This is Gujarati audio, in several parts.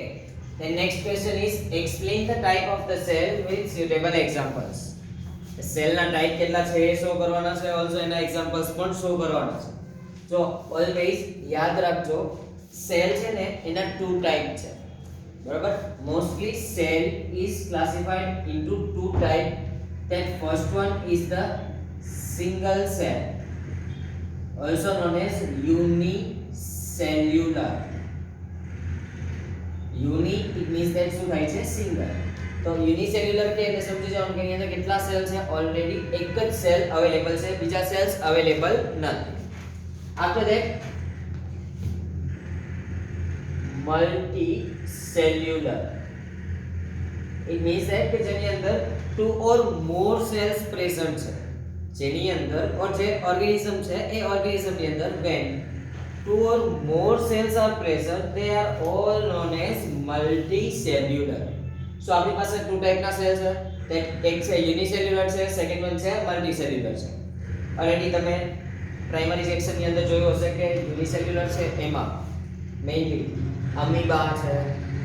Okay. The next question is explain the type of the cell with suitable examples. Cell ના ટાઈપ કેટલા છે એ શો કરવાના છે, ઓલસો એના એક્ઝામ્પલ્સ પણ શો કરવાના છે. જો ઓલવેઝ યાદ રાખજો સેલ છે ને એના ટુ ટાઈપ છે, બરાબર. Mostly cell is classified into two type. That first one is the single cell, also known as unicellular. Uni it means that શું થાય છે સિંગલ. તો યુનિસેલ્યુલર કે એટલે સમજી જાવ કે એની અંદર કેટલા સેલ છે, ઓલરેડી એક જ સેલ અવેલેબલ છે, બીજા સેલ્સ અવેલેબલ નથી. After that multicellular it means that કે જેની અંદર two or more cells present છે, જેની અંદર और જે ઓર્ગેનિઝમ છે એ ઓર્ગેનિઝમ ની અંદર when two or more cells are present they are all known as multicellular. So આપણી પાસે ટુ ટાઈપના સેલ છે, એક છે યુનિસેલ્યુલર છે, સેકન્ડ વન છે મલ્ટીસેલ્યુલર છે. ઓલરેડી તમે પ્રાઇમરી સેક્શન ની અંદર જોયું હશે કે યુનિસેલ્યુલર છે એમાં મેઇનલી અમીબા છે,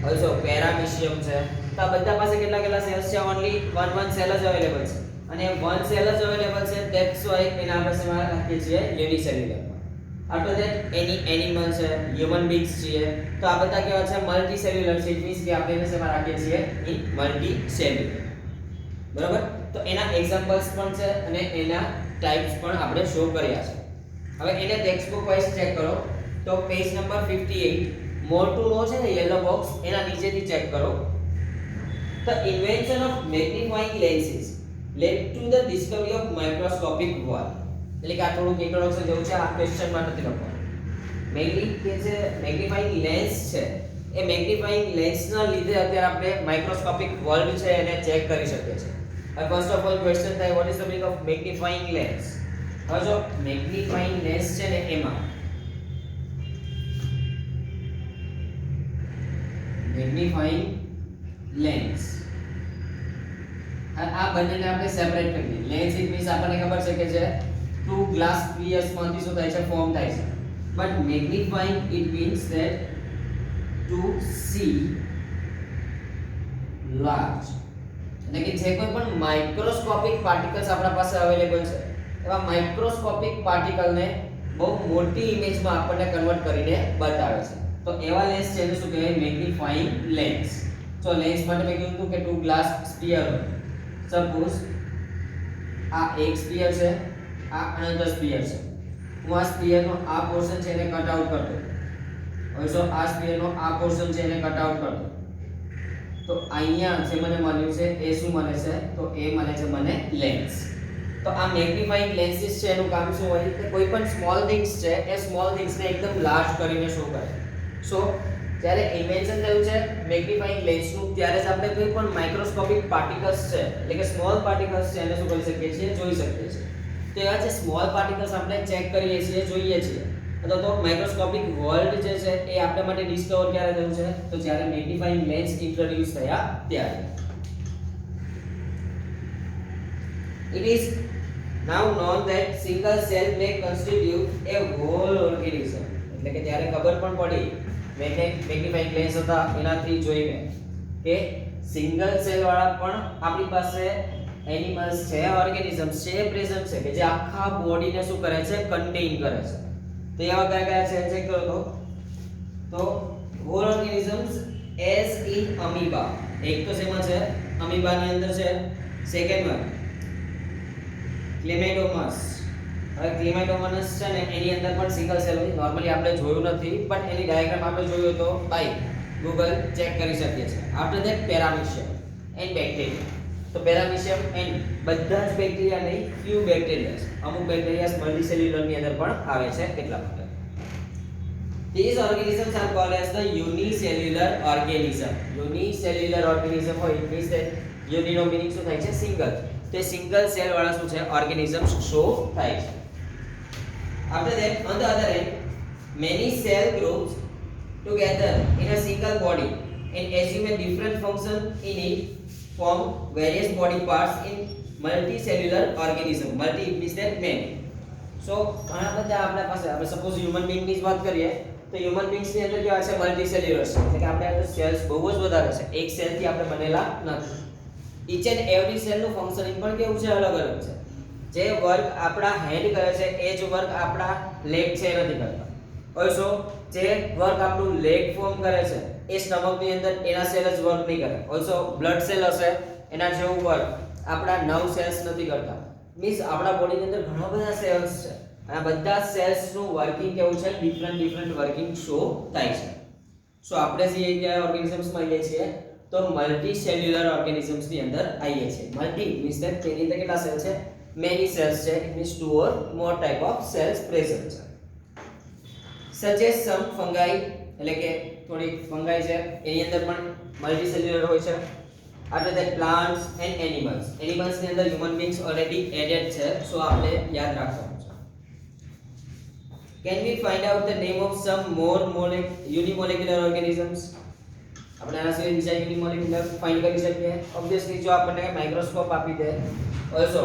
ઓલસો પેરામીશિયમ છે. તો આ બધા પાસે કેટલા કેટલા સેલ્સ છે, ઓન્લી વન સેલ જ અવેલેબલ છે, અને વન સેલ જ અવેલેબલ છે, ધેટ્સ વાય એના આપણે શેમાં રાખીએ છીએ યુનિસેલ્યુલર. આફ્ટર ધેટ એની એનિમલ છે, હ્યુમન બીંગ્સ છે, તો આ બધા કેવા છે મલ્ટીસેલ્યુલર છે. ઇટ મીન્સ કે આપણે એને શેમાં રાખીએ છીએ ઇન મલ્ટીસેલ્યુલર, બરાબર. તો એના એક્ઝામ્પલ્સ પણ છે અને એના ટાઇપ્સ પણ આપણે શો કર્યા છે. હવે એને ટેક્સ્ટ બુક વાઇઝ ચેક કરો તો પેજ નંબર 58 મોર ટુ નો છે ને યલો બોક્સ એના નીચેથી ચેક કરો. The invention of magnifying lenses led to the discovery of microscopic world. એટલે કે આ થોડુંક ઇન્ટ્રોડક્શન જેવું છે, આ ક્વેશ્ચનમાં નથી લખવાનું. મેઇનલી કે જે મેગ્નીફાઇંગ લેન્સ છે એ મેગ્નીફાઇંગ લેન્સના લીધે અત્યારે આપણે માઇક્રોસ્કોપિક વર્લ્ડ છે એને ચેક કરી શકીએ છીએ. હવે ફર્સ્ટ ઓફ ઓલ ક્વેશ્ચન થાય what is the meaning of magnifying lens. હવે જો મેગ્નીફાઇંગ લેન્સ છે ને એમાં મેગ્નીફાઇંગ લેન્સ આ બંનેને આપણે સેપરેટ કરી દઈએ. લેન્સ ઇટ મીન્સ આપણને ખબર છે કે જે ટુ ગ્લાસ સ્ફિયર્સ માંથી શું થાય છે ફોર્મ થાય છે, but magnifying it means that to see large. એટલે કે જે કોઈ પણ માઇક્રોસ્કોપિક પાર્ટિકલ્સ આપણા પાસે અવેલેબલ છે એવા માઇક્રોસ્કોપિક પાર્ટિકલને બહુ મોટી ઇમેજમાં આપણને કન્વર્ટ કરીને બતાવે છે. તો એવા લેન્સ છે એને શું કહેવાય મેગ્નીફાઇંગ લેન્સ. તો લેન્સ માટે મેં કીધું હતું કે ટુ ગ્લાસ સ્ફિયર, સપોઝ આ એક સ્ફિયર છે, આ અનધર સ્ફિયર છે. હું આ સ્ફિયરનો આ પોર્શન છે એને કટ આઉટ કરતો, હવે જો આ સ્ફિયરનો આ પોર્શન છે એને કટ આઉટ કરતો, તો અહીંયા જે મને મળ્યું છે એ શું મળે છે, તો એ મળે છે મને લેન્સ. તો આ મેગ્નીફાઇંગ લેન્સીસ છે એનું કામ શું હોય કે કોઈ પણ સ્મોલ થિંગ્સ છે એ સ્મોલ થિંગ્સને એકદમ લાર્જ કરીને શો કરે. સો જ્યારે ઇન્વેન્શન થયું છે મેગ્નીફાઇંગ લેન્સનું ત્યારે જ આપણે કોઈ પણ માઇક્રોસ્કોપિક પાર્ટિકલ્સ છે એટલે કે સ્મોલ પાર્ટિકલ્સ છે એને શું કરી શકીએ છીએ, જોઈ શકીએ છીએ. તો એવા જે સ્મોલ પાર્ટિકલ્સ આપણે ચેક કરીએ છીએ, જોઈએ છીએ. તો માઇક્રોસ્કોપિક વર્લ્ડ જે છે એ આપણા માટે ડિસ્કવર ક્યારે થયું છે, તો જ્યારે મેગ્નીફાઇંગ લેન્સ ઇન્ટ્રોડ્યુસ થયા ત્યારે. It is now known that single cell may constitute a whole organism. એટલે કે ત્યારે ખબર પણ પડી મેગ્નીફાઇંગ લેન્સ હતા એનાથી જોઈને કે સિંગલ સેલ વાળા પણ આપણી પાસે એનિમલ્સ છે, ઓર્ગેનિઝમ્સ છે પ્રેઝન્ટ છે કે જે આખા બોડીને શું કરે છે, કન્ટેઇન કરે છે. તો એવા કયા કયા છે ચેક કરો તો whole organisms as in amoeba. એક તો શેમાં છે, અમીબાની અંદર છે. Second one chlamydomonas. હવે ક્લેમેટોમસ છે ને એની અંદર પણ સિંગલ સેલ હોય. નોર્મલી આપણે જોયું નથી બટ એની ડાયાગ્રામ આપણે જોયું તો બાય ગૂગલ ચેક કરી શકીએ છીએ. After that paramecium and bacteria. તો પેરામીશિયમ એન્ડ બધા જ બેક્ટેરિયા નહીં, ફ્યુ બેક્ટેરિયાસ, અમુક બેક્ટેરિયાસ મલ્ટીસેલ્યુલર ની અંદર પણ આવે છે એટલા માટે. These organisms are called as the unicellular organism. Unicellular organism હોય it means that uni નો મીનિંગ શું થાય છે, સિંગલ. તે સિંગલ સેલ વાળા શું છે ઓર્ગેનિઝમ્સ શો થાય છે. After that, on the other hand, many cell groups together in a single body and assume a different function in it form various body parts in multicellular organism. Multi means that many. સો ઘણા બધા આપણા પાસે, આપણે સપોઝ હ્યુમન બીંગ ની વાત કરીએ તો હ્યુમન બીંગ્સ ની અંદર કેવા છે મલ્ટી સેલ્યુલર છે એટલે કે આપણે અંદર સેલ્સ બહુ જ વધારે છે એક સેલ થી આપણે બનેલા નથી ઈચ એન્ડ એવરી સેલ નું ફંક્શનિંગ પણ કેવું છે અલગ અલગ છે જે વર્ક આપણા હેન્ડ કરે છે એ જ વર્ક આપણા લેગ છે એ નથી કરતા ઓલસો જે વર્ક આપણું લેગ ફોર્મ કરે છે એ સ્ટમક ની અંદર એના સેલ જ વર્ક નહીં કરે ઓલસો બ્લડ સેલ હશે એના જેવું વર્ક આપણા નર્વ સેલ્સ નથી કરતા મીન્સ આપણા બોડી ની અંદર ઘણા બધા સેલ્સ છે આ બધા સેલ્સ નું વર્કિંગ કેવું છે ડિફરન્ટ વર્કિંગ શો થાય છે સો આપણે જે કયા ઓર્ગેનિઝમ્સ માં આવીએ છીએ તો મલ્ટી સેલ્યુલર ઓર્ગેનિઝમ્સ ની અંદર આવીએ છીએ મલ્ટી મીન્સ that તેની અંદર કેટલા સેલ છે મેની સેલ્સ છે it means two or more type of cells present છે such as some fungi એટલે કે થોડી ફંગાઈ છે એની અંદર પણ મલ્ટી સેલ્યુલર હોય છે after that plants and animals ની અંદર human beings already added છે સો આપણે યાદ રાખવાનું છે can we find out the name of some more unimolecular organisms આપણે આના સિવાય બીજા યુનિમોલેક્યુલર ફાઇન્ડ કરી શકીએ ઓબ્વિયસલી જો આપણને માઇક્રોસ્કોપ આપી દે ઓલસો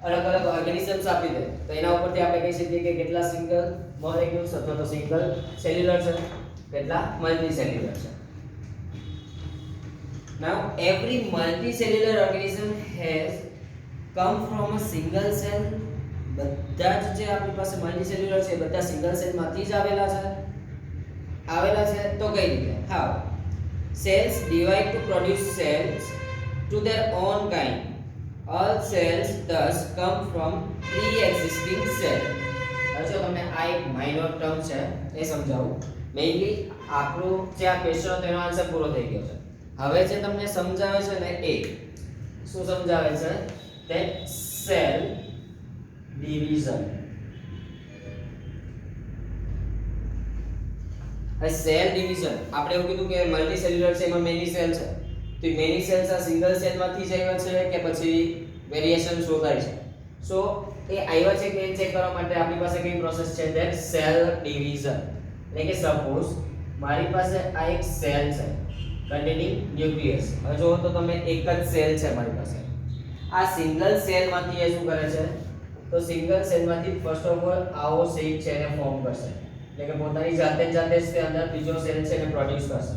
અલગ અલગ ઓર્ગેનિઝમ્સ આપી દે તો એના ઉપરથી આપણે કહી શકીએ કે કેટલા સિંગલ મોલેક્યુલ્સ અથવા તો સિંગલ સેલ્યુલર છે કેટલા મલ્ટી સેલ્યુલર છે now every multicellular organism has come from a single cell બધા જ જે આપણી પાસે મલ્ટીસેલ્યુલર છે બધા સિંગલ સેલ માંથી જ આવેલા છે તો કઈ રીતે how cells divide to produce cells to their own kind all cells thus come from pre-existing cell હવે જો તમને આ એક માઇનોર ટર્મ છે એ સમજાવું મેઇનલી આપણો જે આ ક્વેશ્ચન હતો એનો આન્સર પૂરો થઈ ગયો છે હવે જે તમને સમજાવે છે ને એ શું સમજાવે છે that cell division આ સેલ ડિવિઝન આપણે એવું કીધું કે મલ્ટી સેલ્યુલર છે એમાં મેની સેલ છે તો મેની સેલ્સ આ સિંગલ સેલ માંથી જ આવ્યા છે કે પછી વેરીએશન શો થાય છે સો એ આવ્યા છે કે એ ચેક કરવા માટે આપણી પાસે કઈ પ્રોસેસ છે that સેલ ડિવિઝન એટલે કે સપોઝ મારી પાસે આ એક સેલ છે containing nucleus હવે જો તો તમે એક જ સેલ છે મારી પાસે આ સિંગલ સેલ માંથી એ શું કરે છે તો સિંગલ સેલ માંથી ફર્સ્ટ ઓફ ઓલ આવો શેપ છે એને ફોર્મ કરશે એટલે કે પોતાની જાતે જ તે અંદર બીજો સેલ છે એને પ્રોડ્યુસ કરશે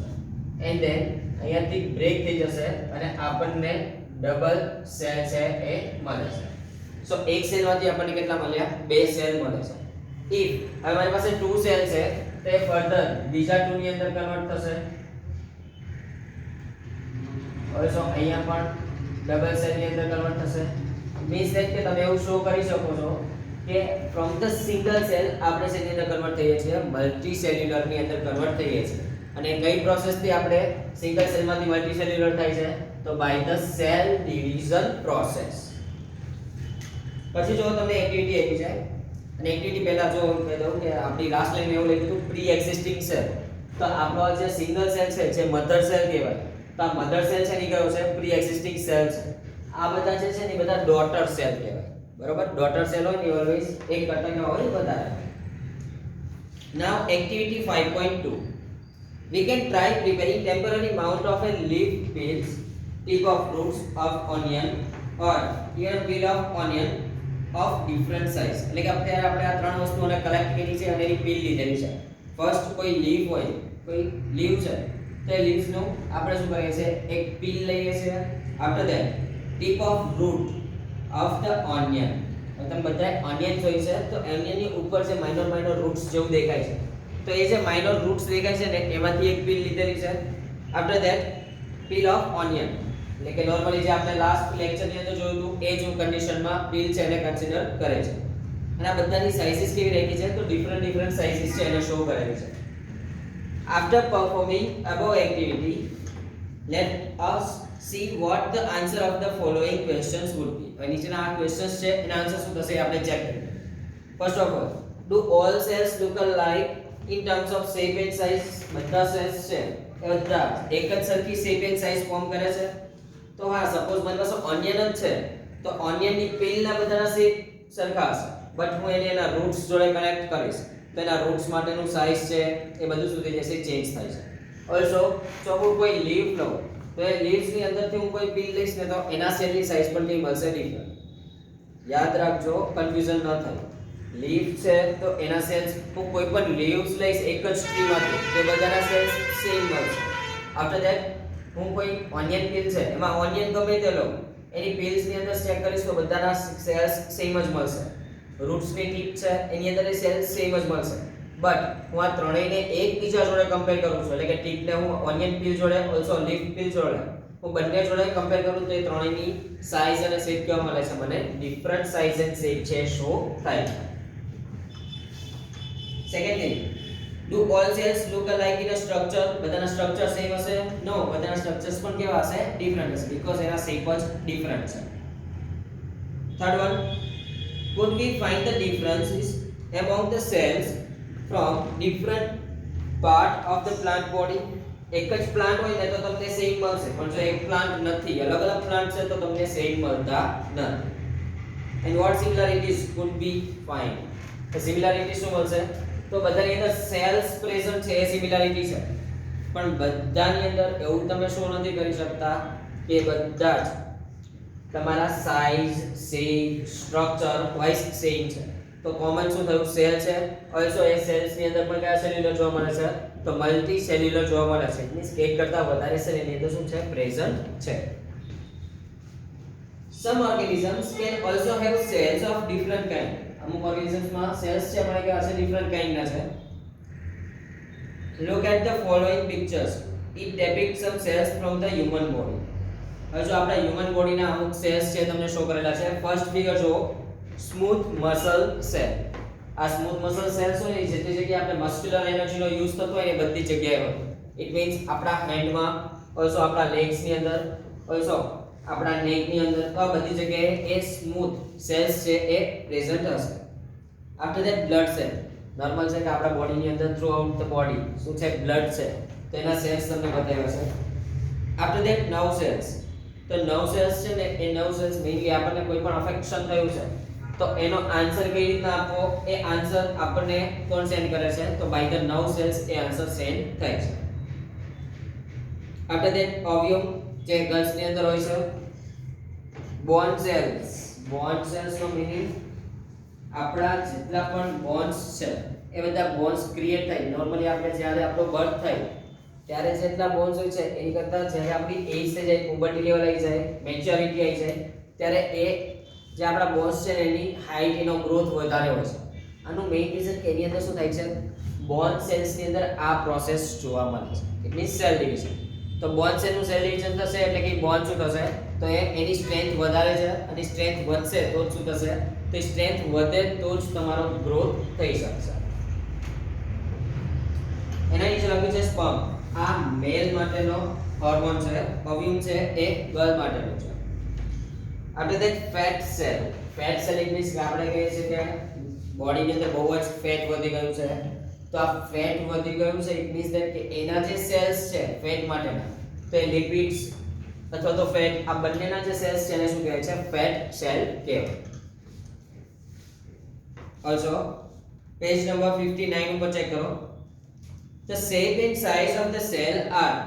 એન્ડ ધેન અહીંયાથી બ્રેક થઈ જશે અને આપણને ડબલ સેલ છે એ મળે છે સો એક સેલ માંથી આપણને કેટલા મળ્યા બે સેલ મળે છે ઇફ હવે મારી પાસે 2 સેલ છે તો એ ફર્ધર બીજા 2 ની અંદર કન્વર્ટ થશે ઓલસો અહીંયા પણ ડબલ સેલ ની અંદર કન્વર્ટ થશે મીન્સ ધેટ કે તમે એવું શો કરી શકો છો કે ફ્રોમ ધ સિંગલ સેલ આપણે સેલની અંદર કન્વર્ટ થઈએ છીએ મલ્ટી સેલ્યુલર ની અંદર કન્વર્ટ થઈએ છીએ અને કઈ પ્રોસેસ થી આપણે સિંગલ સેલ માંથી મલ્ટી સેલ્યુલર થાય છે તો by the cell division process પછી જો તમને એક્ટિવિટી આપી જાય અને એક્ટિવિટી પહેલા જો કહી દઉં કે આપણી લાસ્ટ લાઈન એવું લખ્યું હતું પ્રી એક્ઝિસ્ટિંગ સેલ તો આપણો જે સિંગલ સેલ છે જે મધર સેલ કહેવાય તો આ મધર સેલ છે ને કયો છે પ્રી એક્ઝિસ્ટિંગ સેલ છે આ બધા જે છે ને બધા ડોટર સેલ કહેવાય બરોબર ડોટર સેલ હોય ને ઓલવેઝ એક કરતા ન હોય વધારે now activity 5.2 we can try preparing temporary mount of a leaf peels tip of roots of onion or even peel of onion of different size એટલે કે આપણે આ ત્રણ વસ્તુઓને કલેક્ટ કરી છે અને એની પીલ લીધેલી છે ફર્સ્ટ કોઈ લીફ હોય કોઈ લીવ છે તો એ લીવ્સ નું આપણે શું કરીએ છીએ એક પીલ લઈએ છીએ after that tip of root of the onion તમે બધા ઓનિયન જોઈ છે તો ઓનિયન ની ઉપર જે માઇનોર રૂટ્સ જેવું દેખાય છે તો એ જે માઇનોર રૂટ્સ દેખાય છે ને એમાંથી એક પીલ લીધેલી છે after that pill of onion એટલે કે નોર્મલી જે આપણે લાસ્ટ લેક્ચર ની અંદર જોયું હતું એ જ કન્ડિશનમાં પીલ છે એને કન્સિડર કરે છે અને આ બધાની સાઇઝિસ કેવી રાખી છે તો ડિફરન્ટ સાઇઝિસ છે એને શો કરેલી છે after performing above activity let us see what the answer of the following questions would be હવે નીચેના આ ક્વેશ્ચન્સ છે એના આન્સર શું થશે આપણે ચેક કરીએ first of all do all cells look alike in terms of shape and size બધા સેલ્સ છે એ બધા એક જ સરખી shape and size ફોર્મ કરે છે તો હા સપોઝ મારી પાસે ઓનિયન જ છે તો ઓનિયન ની પીલ ના બધાના શેપ સરખા હશે બટ હું એને એના રૂટ્સ જોડે કનેક્ટ કરીશ તો એના રૂટ્સ માટેનું સાઇઝ છે એ બધું શું થઈ જશે ચેન્જ થાય છે ઓલસો જો હું કોઈ લીફ લઉં તો એ લીવ્સ ની અંદરથી હું કોઈ પીલ લઈશ ને તો એના સેલની સાઇઝ પણ કઈ મળશે ડિફરન્ટ યાદ રાખજો કન્ફ્યુઝન ન થાય લીફ છે તો એના સેલ્સ હું કોઈ પણ લીવ્સ લઈશ એક જ ટ્રીમાંથી તે બધાના સેલ્સ સેમ મળશે. આફ્ટર ધેટ હું કોઈ ઓનિયન પીલ છે એમાં ઓનિયન ગમે તે લો એની પીલ્સ ની અંદર ચેક કરીશ તો બધાના સેલ્સ સેમ જ મળશે. રૂટ્સ ની ટીપ છે એની અંદર સેલ્સ સેમ જ મળશે. બટ હું આ ત્રણેયને એકબીજા જોડે કમ્પેર કરું છું એટલે કે ટીપને હું ઓનિયન પીલ જોડે ઓલસો લીફ પીલ જોડે હું બંને જોડે કમ્પેર કરું તો એ ત્રણેયની સાઈઝ અને શેપ કેવા મળે છે મને ડિફરન્ટ સાઈઝ એન્ડ શેપ છે શો થાય છે. Second thing, do all cells look alike in a structure? બધાના સ્ટ્રક્ચર સેમ હશે? નો, બધાના સ્ટ્રક્ચર્સ પણ કેવા હશે ડિફરન્ટ હશે બીકોઝ એના શેપ જ ડિફરન્ટ છે. Third one, could we find the differences among the cells from different part of the plant body? એક જ પ્લાન્ટ હોય ને તો તમને સેમ મળશે પણ જો એક પ્લાન્ટ નથી અલગ અલગ પ્લાન્ટ છે તો તમને સેમ મળતા નથી. and what similarities could we find? તો સિમિલારિટી શું મળશે તો બધાની અંદર સેલ્સ પ્રેઝન્ટ છે એ સિમિલારિટી છે પણ બધાની અંદર એવું તમે શું નથી કરી શકતા કે બધા જ તમારા size shape structure wise same છે. તો કોમન શું થયું સેલ છે ઓલસો એ સેલ્સ ની અંદર પણ કયા સેલ્યુલર જોવા મળે છે તો મલ્ટી સેલ્યુલર જોવા મળે છે મીન્સ એક કરતા વધારે સેલ એની અંદર શું છે પ્રેઝન્ટ છે. some organisms can also have cells of different kind. અમુક ઓર્ગેનિઝમ્સ માં સેલ્સ છે પણ કેવા છે ડિફરન્ટ કાઇન્ડ ના છે. look at the following pictures. it depicts some cells from the human body. હવે જો આપણા હ્યુમન બોડીના અમુક સેલ્સ છે તમને શો કરેલા છે. ફર્સ્ટ ફિગર જો સ્મૂથ મસલ સેલ. આ સ્મૂથ મસલ સેલ શું છે જે જગ્યાએ આપણે મસ્ક્યુલર એનર્જીનો યુઝ થતો હોય એ બધી જગ્યાએ હોય. ઇટ મીન્સ આપણા હેન્ડમાં ઓલસો આપણા લેગ્સ ની અંદર ઓલસો આપણા નેક ની અંદર તો આ બધી જગ્યાએ એ સ્મૂથ સેલ્સ છે એ પ્રેઝન્ટ હશે. After that blood cell normal છે કે આપણા બોડીની અંદર થ્રુ આઉટ ધ બોડી શું છે બ્લડ છે તો એના સેલ્સ તમને બતાવ્યા છે. આફ્ટર ધેટ નર્વ સેલ્સ તો નર્વ સેલ્સ છે ને એ નર્વ સેલ્સ મેઇનલી આપણને કોઈ પણ અફેક્શન થયું છે તો એનો આન્સર કઈ રીતના આપવો એ આન્સર આપણને કોણ સેન્ડ કરે છે તો બાય ધ નર્વ સેલ્સ એ આન્સર સેન્ડ થાય છે. આફ્ટર ધેટ ઓવ્યુમ જે ગર્લ્સ ની અંદર હોય છે. બોન સેલ્સ નો મીનિંગ આપણા જેટલા પણ બોન્સ છે એ બધા બોન્સ ક્રિએટ થાય નોર્મલી આપણે જ્યારે આપણો બર્થ થાય ત્યારે જેટલા બોન્સ હોય છે એની કરતાં જ્યારે આપણી એજ થઈ જાય પુબર્ટી લેવલ આવી જાય મેચ્યોરિટી આવી જાય ત્યારે એ જે આપણા બોન્સ છે એની હાઈટ એનો ગ્રોથ વધારે હોય છે. આનું મેઇન રીઝન કે એની અંદર શું થાય છે બોન સેલ્સ ની અંદર આ પ્રોસેસ જોવા મળે છે. It means cell division. તો બોન સેલ નું સેલ ડિવિઝન થશે એટલે કે બોન શું થશે તો એની સ્ટ્રેન્થ વધારે છે અને સ્ટ્રેન્થ વધશે તો જ શું થશે તો સ્ટ્રેન્થ વધે તો જ તમારો ગ્રોથ થઈ શકશે. એના નીચે લખ્યું છે સ્પર્મ. આ મેલ માટેનો હોર્મોન છે. ઓવ્યુમ છે એ ગર્લ માટેનો છે. After that fat cell. Fat cell it means કે આપણે કહીએ છીએ કે બોડીની અંદર બહુ જ ફેટ વધી ગયું છે તો આ ફેટ વધી ગયું છે ઇટ મીન્સ ધેટ કે એના જે સેલ્સ છે ફેટ માટેના તો એ લિપિડ્સ અથવા તો ફેટ આ બંનેના જે સેલ્સ છે એને શું કહેવાય છે ફેટ સેલ કહેવાય. ઓલસો પેજ નંબર 59 ઉપર ચેક કરો. The shape and size of the cell are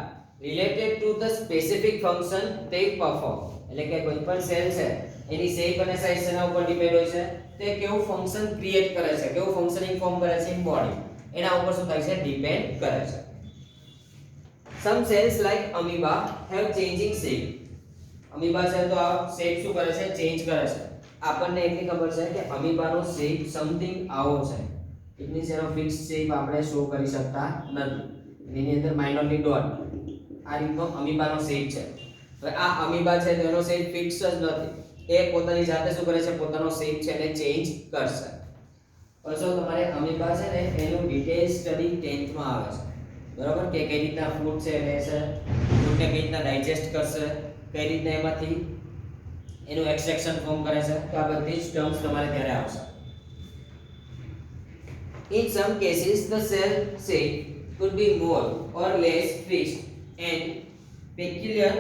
related to the specific function they perform. એટલે કે કોઈ પણ સેલ છે એની શેપ અને સાઈઝ એના ઉપર ડિપેન્ડ હોય છે તે કેવું ફંક્શન ક્રિએટ કરે છે કેવું ફંક્શનિંગ ફોર્મ કરે છે ઇન બોડી એના ઉપર શું થાય છે ડિપેન્ડ કરે છે. Some cells like amoeba have changing shape. amoeba છે તો આ શેપ શું કરે છે ચેન્જ કરે છે. આપણને એટલી ખબર છે કે અમીબાનો શેપ સમથિંગ આવો છે. ઇટ મીન્સ એનો ફિક્સ શેપ આપણે શો કરી શકતા નથી. એની અંદર માઇનોરલી ડોટ આ રીતનો અમીબાનો શેપ છે. હવે આ અમીબા છે તેનો શેપ ફિક્સ જ નથી. એ પોતાની જાતે શું કરે છે પોતાનો શેપ છે એને ચેન્જ કરશે. ઓલસો તમારે અમીબા છે ને એનું ડિટેલ સ્ટડી 10th માં આવે છે. બરાબર કે કઈ રીતના ફૂડ છે લેશે ફૂડને કઈ રીતના ડાયજેસ્ટ કરશે કઈ રીતના એમાંથી એનું એક્સટ્રેક્શન ફોર્મ કરે છે તો આ બધી જ ટર્મ્સ તમારે ત્યારે આવશે. In some cases the cell shape could be more or less fixed and peculiar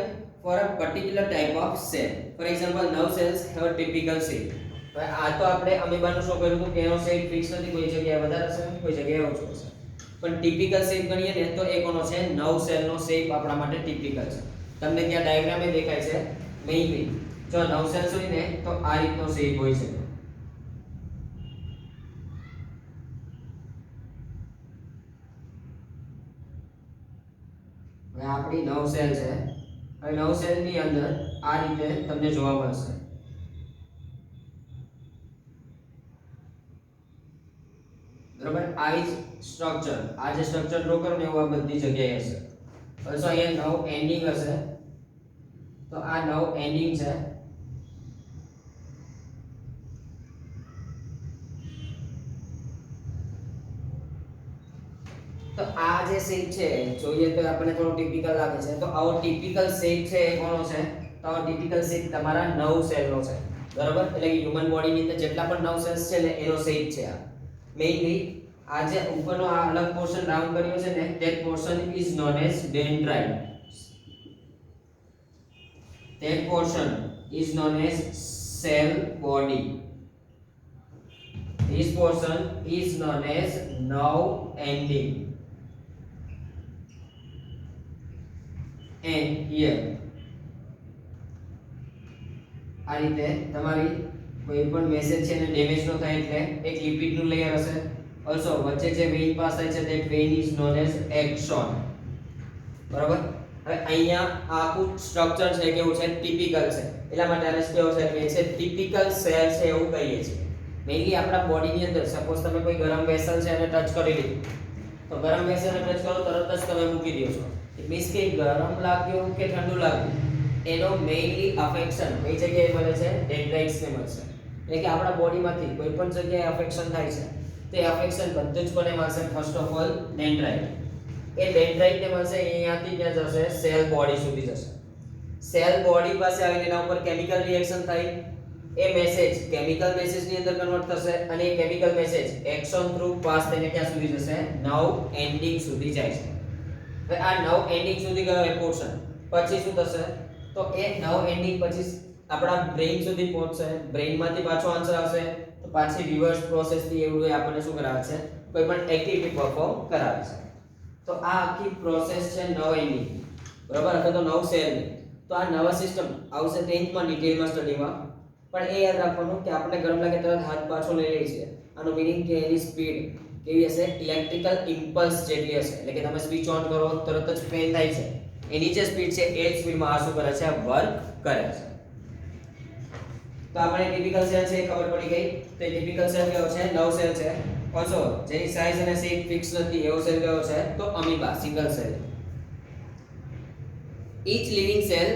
for a particular type of cell. For example, nerve cells have a typical shape. આ તો આપણે અમીબાનું શો કર્યું હતું કે એનો શેપ ફિક્સ નથી કોઈ જગ્યાએ વધારે હશે કોઈ જગ્યાએ ઓછો હશે પણ ટિપિકલ શેપ ગણીએ ને તો એ કોનો છે નર્વ સેલનો શેપ આપણા માટે ટિપિકલ છે. તમને ત્યાં ડાયાગ્રામ એ દેખાય છે મેઇનલી જો નર્વ સેલ્સ હોય ને તો આ રીતનો શેપ હોય છે. આપણી 9 સેલ છે. હવે 9 સેલની અંદર આ રીતે તમને જોવા મળશે. બરાબર, આવી જ સ્ટ્રક્ચર, આ જે સ્ટ્રક્ચર ડ્રો કરો ને એવું આ બધી જગ્યાએ હશે. ઓલસો અહીંયા 9 એન્ડિંગ હશે, તો આ 9 એન્ડિંગ છે. તો આ જે શેપ છે જોઈએ તો આપણને થોડો ટિપિકલ લાગે છે. તો આવો ટિપિકલ શેપ છે એ કોનો છે? તો આવો ટિપિકલ શેપ તમારા 9 સેલનો છે. બરાબર, એટલે કે હ્યુમન બોડીની અંદર જેટલા પણ 9 સેલ્સ છે ને એનો શેપ છે આ. મેઇનલી આ જે ઉપરનો આ અલગ પોર્શન રાઉન્ડ કર્યો છે ને that portion is known as dendrite. That portion is known as cell body. This portion is known as nerve ending. And here આ રીતે તમારી કોઈ પણ મેસેજ છે ને ડેમેજ ન થાય એટલે એક લિપિડ નું લેયર હશે. ઓલસો વચ્ચે જે વેઇન પાસ થાય છે that vein is known as axon. બરાબર, હવે અહીંયા આખું સ્ટ્રક્ચર છે કેવું છે? ટિપિકલ છે. એટલા માટે આને કેવો સેલ કહે છે? ટિપિકલ સેલ છે એવું કહીએ છીએ. મેઇનલી આપણા બોડીની અંદર સપોઝ તમે કોઈ ગરમ વેસલ છે અને ટચ કરી લીધું, તો ગરમ વેસલને ટચ કરો તરત જ તમે મૂકી દો છો. ઇટ મીન્સ કે ગરમ લાગ્યું કે ઠંડુ લાગ્યું એનો મેઇનલી અફેક્શન કઈ જગ્યાએ મળે છે? ડેન્ડ્રાઇટ્સને મળશે. એટલે કે આપણા બોડીમાંથી કોઈ પણ જગ્યાએ અફેક્શન થાય છે તે અફેક્શન બધું જ કોને મળશે? First of all dendrite. એ ડેન્ડ્રાઇટને મળશે અહીંયાથી ત્યાં જશે સેલ બોડી સુધી જશે. સેલ બોડી પાસે આવીને એના ઉપર કેમિકલ રિએક્શન થાય, એ મેસેજ કેમિકલ મેસેજની અંદર કન્વર્ટ થશે અને એ chemical message axon through pass થઈને ક્યાં સુધી જશે? નર્વ એન્ડિંગ સુધી જાય છે. હવે આ નર્વ એન્ડિંગ સુધી ગયો એ પોર્શન, પછી શું થશે? તો એ નર્વ એન્ડિંગ પછી આપણા બ્રેઇન સુધી પહોંચશે. બ્રેઇનમાંથી પાછો આન્સર આવશે, તો પાછી રિવર્સ પ્રોસેસથી એવું આપણને શું કરાવે છે? કોઈ પણ એક્ટિવિટી પરફોર્મ કરાવે છે. તો આ આખી પ્રોસેસ છે નર્વ એન્ડિંગ. બરાબર, અથવા તો નર્વ સેલની. તો આ નર્વસ સિસ્ટમ આવશે 10th માં ડિટેલમાં સ્ટડીમાં. પણ એ યાદ રાખવાનું કે આપણે ગરમ લાગે તરત હાથ પાછો લઈ લઈએ છીએ. આનો મીનિંગ કે એની સ્પીડ કેવી હશે? ઇલેક્ટ્રિકલ ઇમ્પલ્સ જેટલી હશે. એટલે કે તમે સ્વિચ ઓન કરો તરત જ ફેન થાય છે, એની જે સ્પીડ છે એ જ સ્પીડમાં આ શું કરે છે? વર્ક કરે છે. તો આપણે ટિપિકલ સેલ છે એ ખબર પડી ગઈ. તો એ ટિપિકલ સેલ કયો છે? નર્વ સેલ છે. ઓલસો જેની સાઈઝ અને શેપ ફિક્સ નથી એવો સેલ કયો છે? તો amoeba, single cell. Each living cell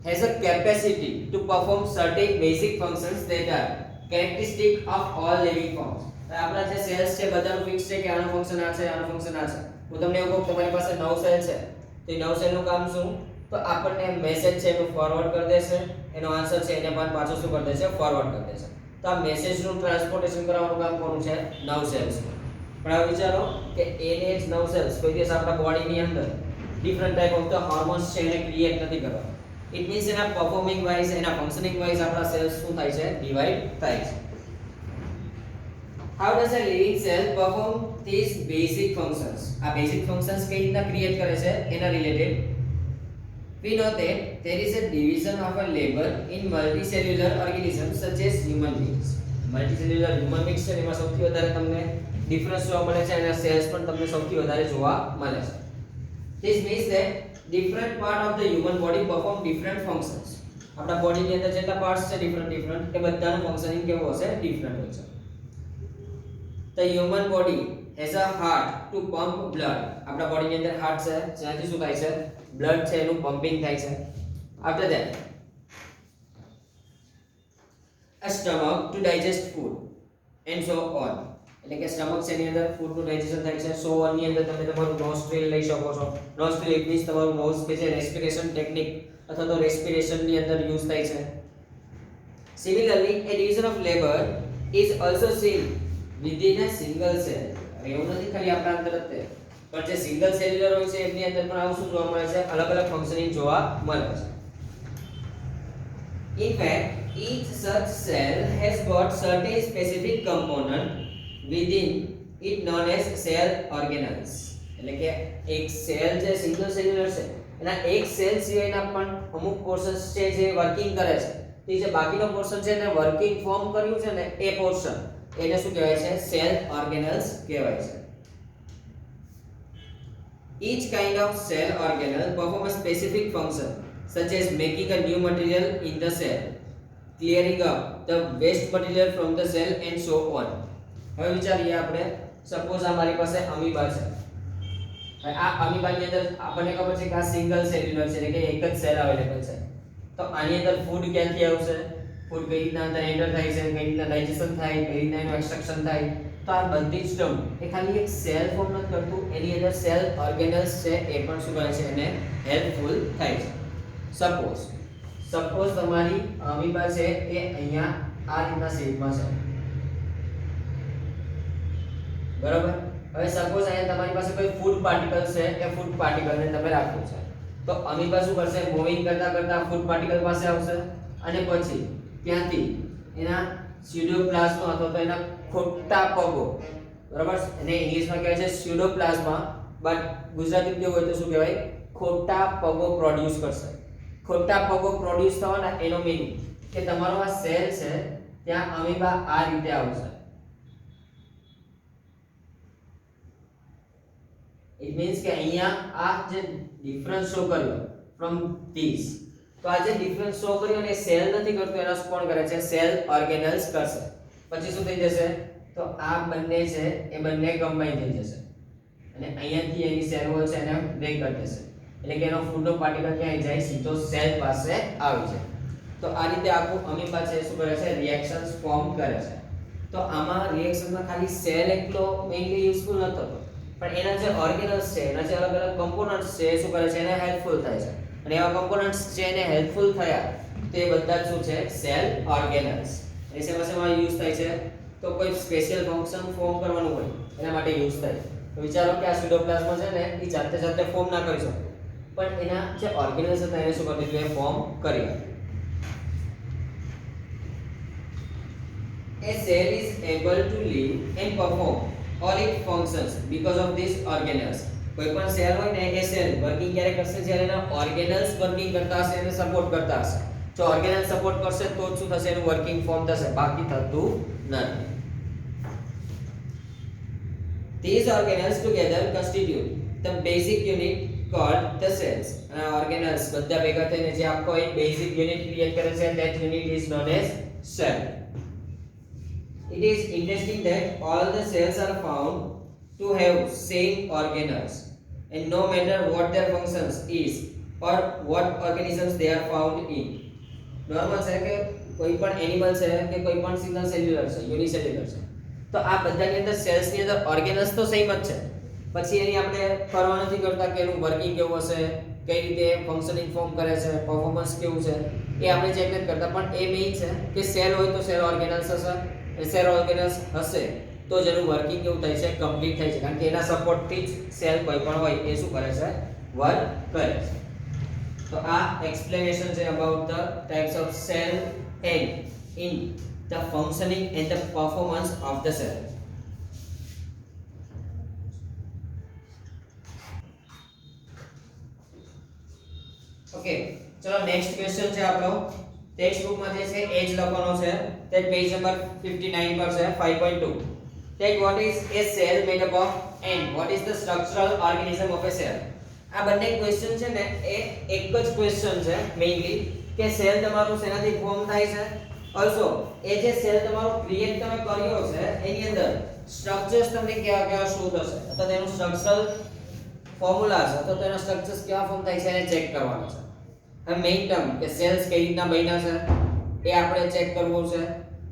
has a capacity to perform certain basic functions that are characteristic of all living forms. આપણા જે સેલ્સ છે બધાનું ફિક્સ છે કે આનું ફંક્શન આ છે, આનું ફંક્શન આ છે. હું તમને એવું કહું તમારી પાસે 9 સેલ છે, તો એ 9 સેલનું કામ શું? તો આપણને મેસેજ છે એનું ફોરવર્ડ કરી દેશે, એનો આન્સર છે એને પણ પાછો શું કરી દેશે? ફોરવર્ડ કરી દેશે. તો આ મેસેજનું ટ્રાન્સપોર્ટેશન કરવાનું કામ કોનું છે? 9 સેલ્સ. પણ હવે વિચારો કે એને જ 9 સેલ્સ કોઈ દિવસ આપણા બોડીની અંદર different type of the hormones છે એને ક્રિએટ નથી કરવા. ઇટ મીન્સ એના પરફોર્મિંગ વાઇઝ, એના ફંક્શનિંગ વાઇઝ આપણા સેલ્સ શું થાય છે? ડિવાઇડ થાય છે. How does a living cell perform these basic functions? આ બેસિક ફંક્શન્સ કઈ રીતના ક્રિએટ કરે છે એના related we know that there is a division of a labor in multicellular organisms such as human beings. Multicellular human beings છે એમાં સૌથી વધારે તમને ડિફરન્સ જોવા મળે છે અને સેલ્સ પણ તમને સૌથી વધારે જોવા મળે છે. This means that different part of the human body perform different functions. આપણા બોડીની અંદર જેટલા પાર્ટ્સ છે ડિફરન્ટ એ બધાનું ફંક્શનિંગ કેવું હશે? ડિફરન્ટ હોય છે. The human body has a heart to pump blood. આપણા બોડીની અંદર હાર્ટ છે જ્યાંથી શું થાય છે? બ્લડ છે એનું પમ્પિંગ થાય છે. After that a stomach to digest food and so on. એટલે કે સ્ટમક છે એની અંદર ફૂડનું ડાયજેશન થાય છે. સો ઓન ની અંદર તમે તમારું નોસ્ટ્રિલ લઈ શકો છો. નોસ્ટ્રિલ ઇટ મીન્સ તમારું નોઝ કે છે રેસ્પિરેશન ટેકનિક અથવા તો રેસ્પિરેશન ની અંદર યુઝ થાય છે. Similarly, a division of labor is also seen within a single cell. એવું નથી ખાલી આપણા અંદર જ તે, પણ જે સિંગલ સેલ્યુલર હોય છે એમની અંદર પણ આવું શું જોવા મળે છે? અલગ અલગ ફંક્શનિંગ જોવા મળે છે. In fact, each such cell has got certain specific component within it known as cell organelles. એટલે કે એક સેલ જે સિંગલ સેલ્યુલર છે એના એક સેલ સિવાયના પણ અમુક પોર્શન્સ છે જે વર્કિંગ કરે છે. તે જે બાકીનો પોર્શન છે એને વર્કિંગ ફોર્મ કર્યું છે ને એ પોર્શન એને શું કહેવાય છે? સેલ ઓર્ગેનલ્સ કહેવાય છે. Each kind of cell organelle perform a specific function, such as making a new material in the cell, clearing up the waste material from the cell, and so on. હવે વિચારીએ આપણે, સપોઝ અમારી પાસે અમીબા છે. હવે આ અમીબાની અંદર આપણને ખબર છે કે આ સિંગલ સેલ્યુલર છે, એટલે કે એક જ સેલ અવેલેબલ છે. તો આની અંદર ફૂડ ક્યાંથી આવશે, ફૂડ કઈ રીતના અંદર એન્ટર થાય છે, કઈ રીતના ડાયજેશન થાય, કઈ રીતના એનું એક્સટ્રેક્શન થાય, તો આ બધી જ ટર્મ એ ખાલી એક સેલ ફોર્મ નથી કરતું, એની અંદર સેલ ઓર્ગેનલ્સ છે એ પણ શું કરે છે, એને હેલ્પફુલ થાય છે. સપોઝ તમારી અમીબા છે એ અહીંયા આ રીતના શેપમાં છે, બરાબર. હવે સપોઝ અહીંયા તમારી પાસે કોઈ ફૂડ પાર્ટિકલ છે, એ ફૂડ પાર્ટિકલને તમે રાખ્યું છે, તો અમીબા શું કરશે, મૂવિંગ કરતા કરતા ફૂડ પાર્ટિકલ પાસે આવશે અને પછી ત્યાંથી એના સ્યુડોપ્લાઝ્મા અથવા તો એના ખોટા પગો, બરાબર, એને ઇંગ્લિશમાં કહેવાય છે સ્યુડોપ્લાઝ્મા, બટ ગુજરાતીમાં કેવું હોય તો શું કહેવાય, ખોટા પગો પ્રોડ્યુસ કરશે. ખોટા પગો પ્રોડ્યુસ થવાના એનો મીનિંગ કે તમારો આ સેલ છે ત્યાં અમીબા આ રીતે આવશે. ઇટ મીન્સ કે અહીંયા આ જે ડિફરન્સ શો કર્યો ફ્રોમ ધીસ, તો આ જે ડિફરન્સ શો કર્યો ને સેલ નથી કરતો, એનો કોણ કરે છે, સેલ ઓર્ગેનલ્સ કરશે. પછી શું થઈ જશે, તો આ બંને છે એ બંને કમ્બાઈન થઈ જશે અને અહીંયાથી એની સેલ વોલ છે એને બ્રેક કરી દેશે, એટલે કે એનો ફૂડનો પાર્ટિકલ ક્યાં જાય, સીધો સેલ પાસે આવી જાય. તો આ રીતે આખું અમીબા છે શું કરે છે, રિએક્શન્સ ફોર્મ કરે છે. તો આમાં રિએક્શનમાં ખાલી સેલ એકલો મેઇનલી યુઝફુલ ન થતો, પણ એના જે ઓર્ગેનલ્સ છે, એના જે અલગ અલગ કમ્પોનન્ટ્સ છે એ શું કરે છે, એને હેલ્પફુલ થાય છે. અને એવા કમ્પોનન્ટ્સ છે એને હેલ્પફુલ થયા તો એ બધા જ શું છે, સેલ ઓર્ગેનલ્સ. એ શેમાં યુઝ થાય છે, તો કોઈ સ્પેશિયલ ફંક્શન ફોર્મ કરવાનું હોય એના માટે યુઝ થાય. તો વિચારો કે આ સ્યુડોપ્લાઝ્મા છે ને એ જાતે ફોર્મ ના કરી શકતો, પણ એના જે ઓર્ગેનલ્સ હતા એને શું કરી દીધું, એ ફોર્મ કરી આપ્યું. A cell is able to live and perform all its functions because of these organelles. કોઈ પણ સેલ હોય ને એ સેલ વર્કિંગ ક્યારે કરશે, જ્યારે એના ઓર્ગેનલ્સ વર્કિંગ કરતા હશે, એને સપોર્ટ કરતા હશે. જો ઓર્ગેનલ સપોર્ટ કરશે તો જ શું થશે, એનું વર્કિંગ ફોર્મ થશે, બાકી થતું નથી. These organelles together constitute the basic unit called the cells. અને ઓર્ગેનલ્સ બધા ભેગા થઈને જે આખો એક બેઝિક યુનિટ ક્રિએટ કરે છે, that unit is known as cell. It is interesting that all the cells are found to have same organelles, and no matter what their functions is or what organisms they are found in. Normal છે કે કોઈ પણ એનિમલ છે કે કોઈ પણ સિંગલ સેલ્યુલર છે, યુનિસેલ્યુલર છે, તો આ બધાની અંદર સેલ્સ ની અંદર ઓર્ગેનલ્સ તો સેમ જ છે. પછી એની આપણે પરવા નથી કરતા કે એનું વર્કિંગ કેવું હશે, કઈ રીતે ફંક્શનિંગ ફોર્મ કરે છે, પરફોર્મન્સ કેવું છે, એ આપણે ચેક નથી કરતા. પણ એ મેઇન છે કે સેલ હોય તો સેલ ઓર્ગેનલ્સ હશે, સેલ ઓર્ગેનલ્સ હશે તો જેનું વર્કિંગ કેવું થાય છે, કમ્પ્લીટ થાય છે, કારણ કે એના સપોર્ટથી જ સેલ કોઈ પણ હોય એ શું કરે છે, વર્ક કરે છે. તો આ એક્સપ્લેનેશન છે about the types of cell and in the functioning and the performance of the cell. Okay, ચલો નેક્સ્ટ ક્વેશ્ચન છે આપણો. ટેક્સ્ટ બુકમાં જે છે એ જ લખવાનો છે, તે પેજ નંબર 59 પર છે, 5.2. that what is a cell made up of and what is the structural organism of a cell. આ બંને ક્વેશ્ચન છે ને એ એક જ ક્વેશ્ચન છે મેઇનલી, કે સેલ તમારું શેનાથી ફોર્મ થાય છે, ઓલસો એ જે સેલ તમારો ક્રિએટ તમે કર્યો છે એની અંદર સ્ટ્રક્ચર્સ તમને કેવા કેવા શું થશે, અથવા તેનું સ્ટ્રક્ચરલ ફોર્મ્યુલા છે, તો તેના સ્ટ્રક્ચર્સ કેવા ફોર્મ થાય છે એને ચેક કરવાનું છે. હવે મેઇન ટર્મ કે સેલ્સ કઈ રીતના બન્યા છે એ આપણે ચેક કરવું છે.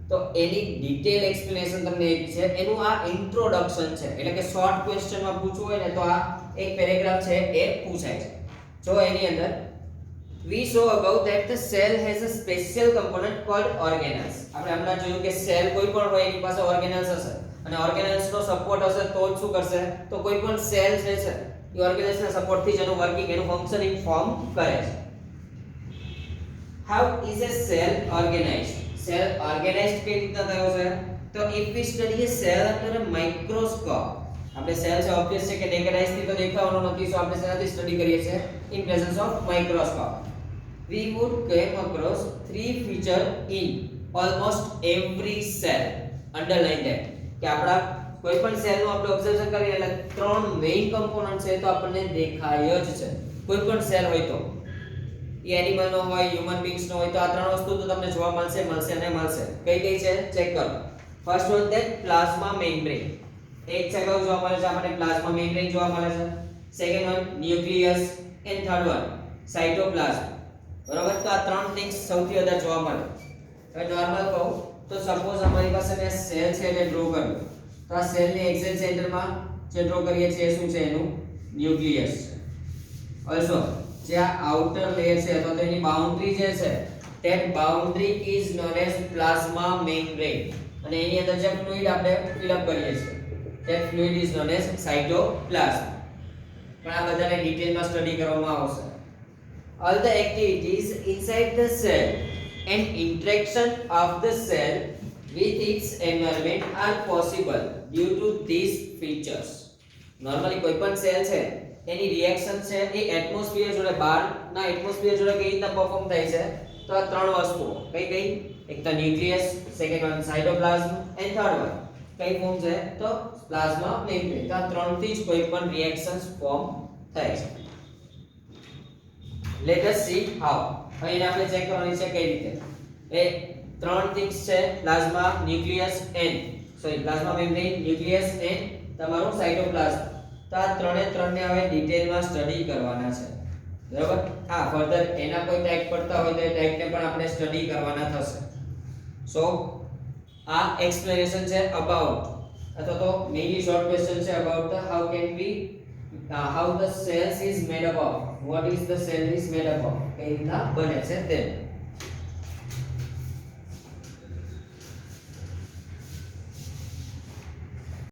તો એની ડિટેલ એક્સપ્લેનેશન તમને એક છે, એનું આ ઇન્ટ્રોડક્શન છે, એટલે કે શોર્ટ ક્વેશ્ચનમાં પૂછવું હોય ને તો આ એક પેરેગ્રાફ છે એ પૂછાય છે. જો એની અંદર we saw above that the cell has a special component called organelles. આપણે હમણાં જોયું કે સેલ કોઈ પણ હોય એની પાસે ઓર્ગેનલ્સ હશે, અને ઓર્ગેનલ્સ નો સપોર્ટ હશે તો જ શું કરશે, તો કોઈ પણ સેલ છે એ ઓર્ગેનલ્સ ના સપોર્ટ થી જ એનું વર્કિંગ, એનું ફંક્શનિંગ ફોર્મ કરે છે. How is a cell organized? Cell organised કઈ રીતના થયો છે, તો if we study a cell under a microscope, આપણે સેલ છે ઓબ્વિયસ છે કે નેકેડ આઈઝ થી તો દેખાવાનો નથી, સો આપણે શેનાથી સ્ટડી કરીએ છીએ, in presence of microscope. We would come across three feature in almost every cell. Underline that, કે આપણા કોઈ પણ સેલનું આપણે ઓબ્ઝર્વેશન કરીએ એટલે ત્રણ મેઇન કમ્પોનન્ટ છે તો આપણને દેખાય જ છે. કોઈ પણ સેલ હોય તો એ એનિમલ નો હોય, હ્યુમન બીંગ્સ નો હોય તો આ ત્રણ વસ્તુ તો તમને જોવા મળશે અને મળશે. કઈ કઈ છે ચેક કરો. First one that plasma membrane. એક છે કયું જોવા મળે છે આપણને પ્લાઝ્મા મેમ્બ્રેન જોવા મળે છે. Second one nucleus and third one cytoplasm. બરાબર, તો આ ત્રણ થિંગ્સ સૌથી વધારે જોવા મળે. હવે નોર્મલ કહું તો સપોઝ અમારી પાસે મેં સેલ છે એટલે ડ્રો કર્યો, તો આ સેલની એક્ઝેક્ટ સેન્ટરમાં જે ડ્રો કરીએ છીએ એ શું છે એનું ન્યુક્લિયસ છે. ઓલસો જે આ આઉટર લેયર છે તો તેની બાઉન્ડ્રી જે છે that boundary is known as plasma membrane અને એની અંદર જે ફ્લુઇડ આપણે ફિલ અપ કરીએ છીએ that fluid is known as cytoplasm. પણ આ બધાને ડિટેલમાં સ્ટડી કરવામાં આવશે. All the activities inside the cell and interaction of the cell with its environment are possible due to these features. Normally કોઈ પણ સેલ છે એની રિએક્શન છે એ એટમોસ્ફિયર જોડે બહારના એટમોસ્ફિયર જોડે કેવી રીતે પરફોર્મ થાય છે તો આ ત્રણ વસ્તુઓ કઈ કઈ, એક તો nucleus, second one cytoplasm and third one કઈ ફોર્મ છે તો પ્લાઝ્મા મેમ્બ્રેન. તો આ ત્રણથી જ કોઈ પણ રિએક્શન્સ ફોર્મ થાય છે. Let S C how. હવે એને આપણે ચેક કરવાની છે કઈ રીતે. એ ત્રણ થિંગ્સ છે plasma, nucleus and plasma membrane, nucleus and તમારું સાઇટોપ્લાઝમ. તો આ ત્રણને હવે ડિટેલમાં સ્ટડી કરવાના છે. બરાબર, હા ફર્ધર એના કોઈ ટાઈપ પડતા હોય તો એ ટાઈપને પણ આપણે સ્ટડી કરવાના થશે. સો આ એક્સપ્લેનેશન છે અબાઉટ અથવા તો મેઇનલી શોર્ટ ક્વેશ્ચન છે about the how the cells is made up of, what is the cell is made up of, કઈ રીતના બને છે તે.